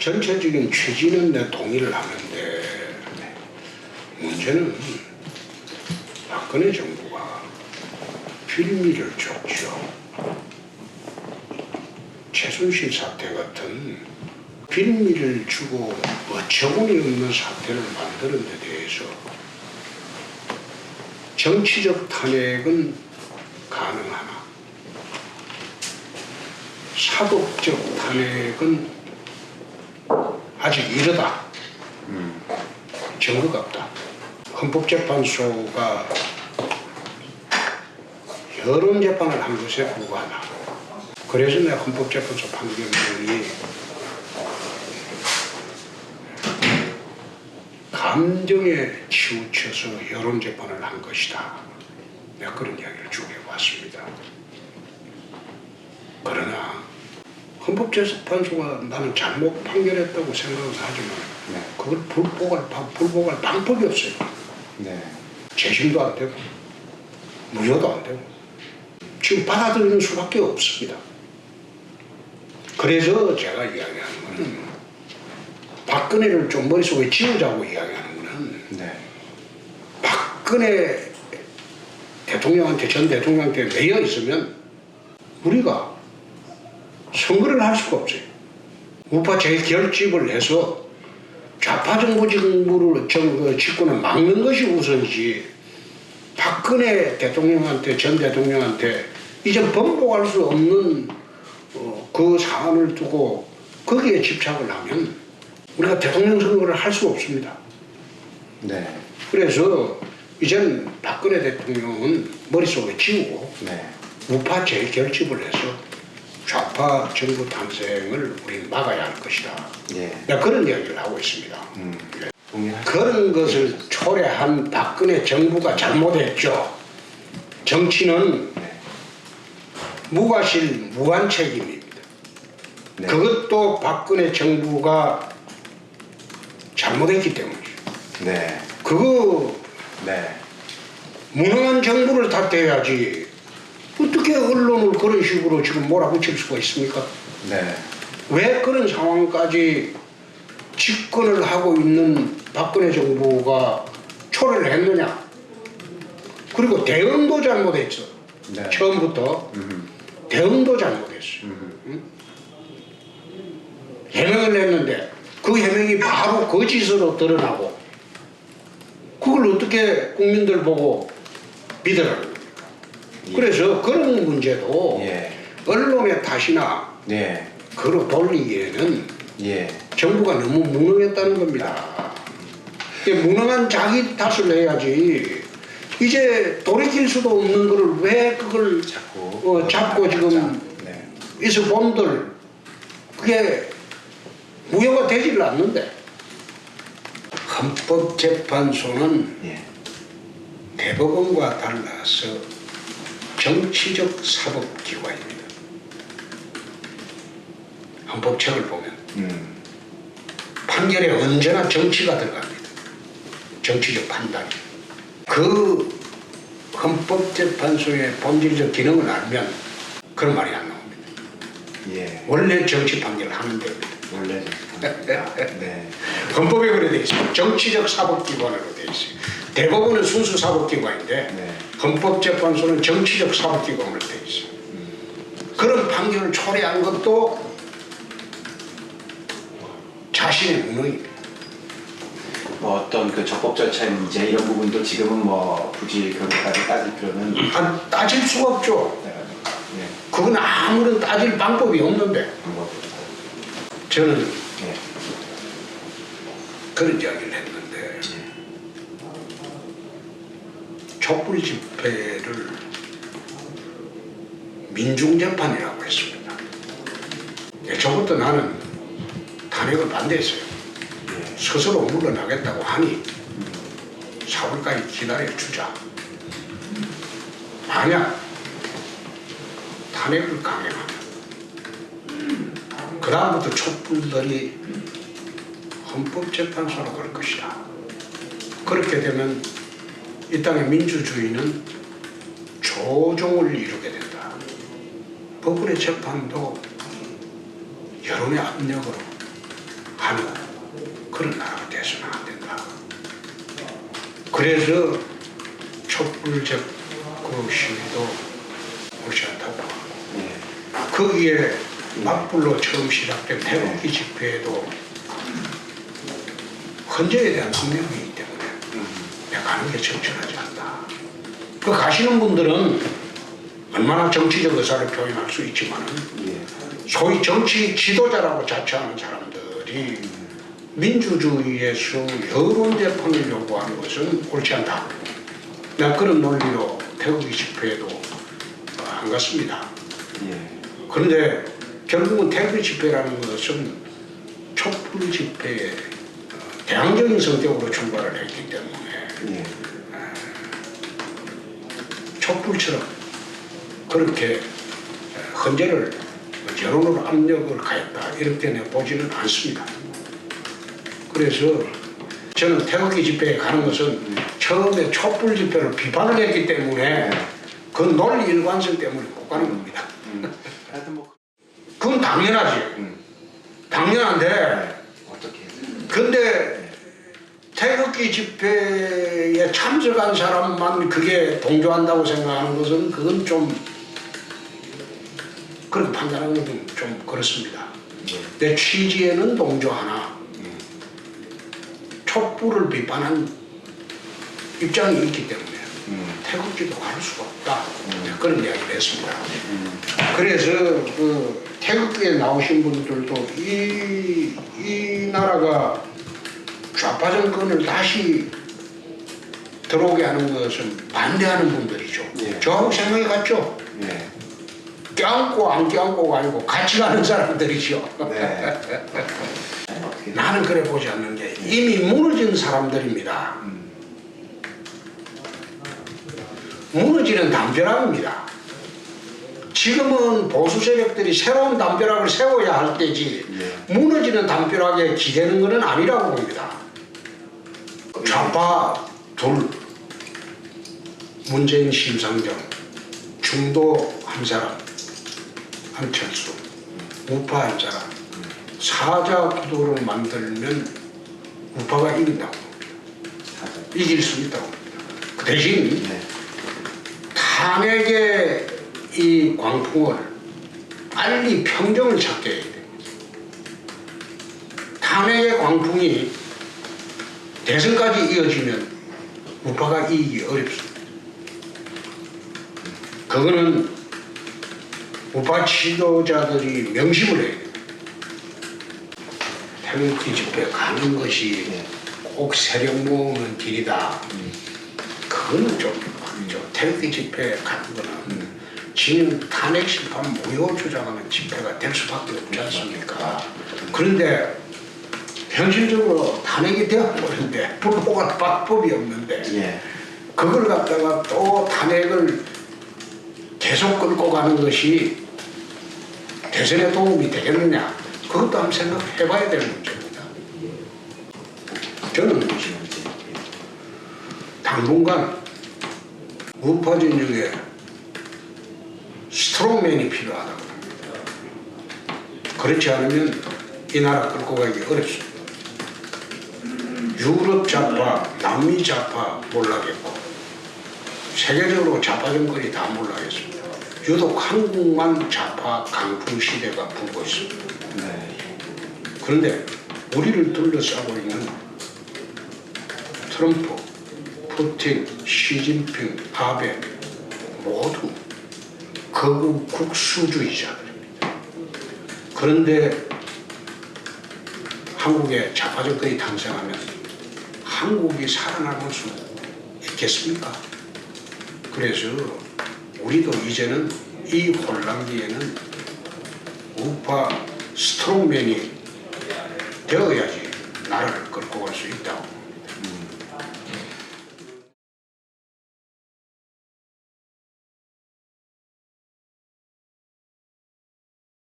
전체적인 취지는 내 동의를 하는데 문제는 박근혜 정부가 빌미를 줬죠. 최순실 사태 같은 빌미를 주고 어처구니 없는 사태를 만드는 데 대해서 정치적 탄핵은 가능하나 사법적 탄핵은 아직 이르다. 증거가 없다. 헌법재판소가 여론재판을 한 것에 불과하다. 그래서 내가 헌법재판소 판결문이 감정에 치우쳐서 여론재판을 한 것이다. 내가 그런 이야기를 쭉 해왔습니다. 그러나 헌법재판소가 나는 잘못 판결했다고 생각은 하지만 그걸 불복할 방법이 없어요. 재심도 안 되고 무효도 안 되고 지금 받아들이는 수밖에 없습니다. 그래서 제가 이야기하는 거는 박근혜를 좀 머릿속에 지우자고 이야기하는 거는 박근혜 대통령한테 전 대통령한테 매여 있으면 우리가 선거를 할 수가 없어요. 우파 재결집을 해서 좌파 정부 집권을 막는 것이 우선이지 박근혜 대통령한테 전 대통령한테 이제 번복할 수 없는 그 사안을 두고 거기에 집착을 하면 우리가 대통령 선거를 할 수 없습니다. 그래서 이제는 박근혜 대통령은 머릿속에 지우고 우파 재결집을 해서 좌파 정부 탄생을 우리는 막아야 할 것이다. 내가 그런 이야기를 하고 있습니다. 그런 것을 초래한 박근혜 정부가 잘못했죠. 정치는 무과실 무한 책임입니다. 그것도 박근혜 정부가 잘못했기 때문이죠. 그거 무능한 정부를 탓해야지 어떻게 언론을 그런 식으로 지금 몰아붙일 수가 있습니까? 왜 그런 상황까지 집권을 하고 있는 박근혜 정부가 초래를 했느냐? 그리고 대응도 잘못했어. 처음부터 대응도 잘못했어. 해명을 했는데 그 해명이 바로 거짓으로 드러나고 그걸 어떻게 국민들 보고 믿으라는 겁니까? 그래서 그런 문제도 언론의 탓이나 그로 돌리기에는 정부가 너무 무능했다는 겁니다. 무능한 자기 탓을 해야지 이제 돌이킬 수도 없는 거를 왜 그걸 잡고 지금 있어 본들 그게 무효가 되지를 않는데 헌법재판소는 대법원과 달라서 정치적 사법기관입니다. 헌법책을 보면 판결에 언제나 정치가 들어갑니다. 정치적 판단이. 그 헌법재판소의 본질적 기능을 알면 그런 말이 안 나옵니다. 원래 정치 판결을 하는 데입니다. 헌법에 그래 돼 있어요. 정치적 사법기관으로 돼 있어요. 대법원은 순수 사법기관인데 헌법재판소는 정치적 사법기관으로 돼 있어요. 그런 판결을 초래한 것도 자신의 무능입니다. 뭐 어떤 그 적법 절차의 문제 이런 부분도 지금은 뭐 굳이 그것까지 따질 필요는 따질 수가 없죠. 그건 아무런 따질 방법이 없는데 저는 그런 이야기를 했는데 촛불 집회를 민중재판이라고 했습니다. 저부터 나는 탄핵을 반대했어요. 스스로 물러나겠다고 하니 4월까지 기다려주자. 만약 탄핵을 강행하면 그 다음부터 촛불들이 헌법재판소로 갈 것이다. 그렇게 되면 이 땅의 민주주의는 조종을 이루게 된다. 법원의 재판도 여론의 압력으로 하는 그런 나라가 돼서는 안 된다. 그래서 촛불적 그 시위도 옳지 않다고 하고 거기에 맞불로 처음 시작된 태극기 집회에도 헌재에 대한 숙명이기 때문에 내가 가는 게 적절하지 않다. 그 가시는 분들은 얼마나 정치적 의사를 표현할 수 있지만 소위 정치 지도자라고 자처하는 사람들이 민주주의에서 여론 재판을 요구하는 것은 옳지 않다. 내가 그런 논리로 태극기 집회에도 안 갔습니다. 그런데 결국은 태극기 집회라는 것은 촛불 집회의 대항적인 성격으로 출발을 했기 때문에 촛불처럼 그렇게 헌재를 여론으로 압력을 가했다 이렇게 내가 보지는 않습니다. 그래서 저는 태극기 집회에 가는 것은 처음에 촛불 집회를 비판을 했기 때문에 그 논리 일관성 때문에 못 가는 겁니다. 그건 당연하지. 당연한데 어떻게? 근데 태극기 집회에 참석한 사람만 그게 동조한다고 생각하는 것은 그건 좀 그렇게 판단하는 건 좀 그렇습니다. 내 취지에는 동조하나 촛불을 비판한 입장이 있기 때문에 태극기도 갈 수가 없다. 그런 이야기를 했습니다. 그래서 그 태극기에 나오신 분들도 이 나라가 좌파 정권을 다시 들어오게 하는 것은 반대하는 분들이죠. 저하고 생각이 같죠? 껴안고 안 껴안고가 아니고 같이 가는 사람들이죠. 나는 그래 보지 않는데 이미 무너진 사람들입니다. 무너지는 담벼락입니다. 지금은 보수 세력들이 새로운 담벼락을 세워야 할 때지 무너지는 담벼락에 기대는 것은 아니라고 봅니다. 좌파 둘, 문재인 심상정, 중도 한 사람, 한철수, 우파 한 사람, 사자 구도를 만들면 우파가 이긴다고 봅니다. 이길 수 있다고 봅니다. 그 대신 탄핵의 이 광풍을 빨리 평정을 찾게 해야 됩니다. 탄핵의 광풍이 대선까지 이어지면 우파가 이기기 어렵습니다. 그거는 우파 지도자들이 명심을 해야 돼요. 태극기 집회 가는 것이 꼭 세력 모으는 길이다. 그거는 좀 아니죠. 태극기 집회 가는 거는 진영 탄핵 심판 무효 주장하는 집회가 될 수밖에 없지 않습니까? 그런데 현실적으로 탄핵이 되어버렸는데 불법한 방법이 없는데 그걸 갖다가 또 탄핵을 계속 끌고 가는 것이 대선에 도움이 되겠느냐? 그것도 한번 생각해봐야 되는 문제입니다. 저는 당분간 우파 진영에 스트롱맨이 필요하다고 합니다. 그렇지 않으면 이 나라 끌고 가기 어렵습니다. 유럽 좌파, 남미 좌파 몰라겠고 세계적으로 좌파 정권이 다 몰라겠습니다. 유독 한국만 좌파 강풍 시대가 불고 있습니다. 그런데 우리를 둘러싸고 있는 트럼프, 푸틴, 시진핑, 아베 모두 극우 국수주의자들입니다. 그런데 한국에 좌파 정권이 탄생하면 한국이 살아남을 수 있겠습니까? 그래서 우리도 이제는 이 혼란기에는 우파 스트롱맨이 되어야지 나라를 끌고 갈 수 있다고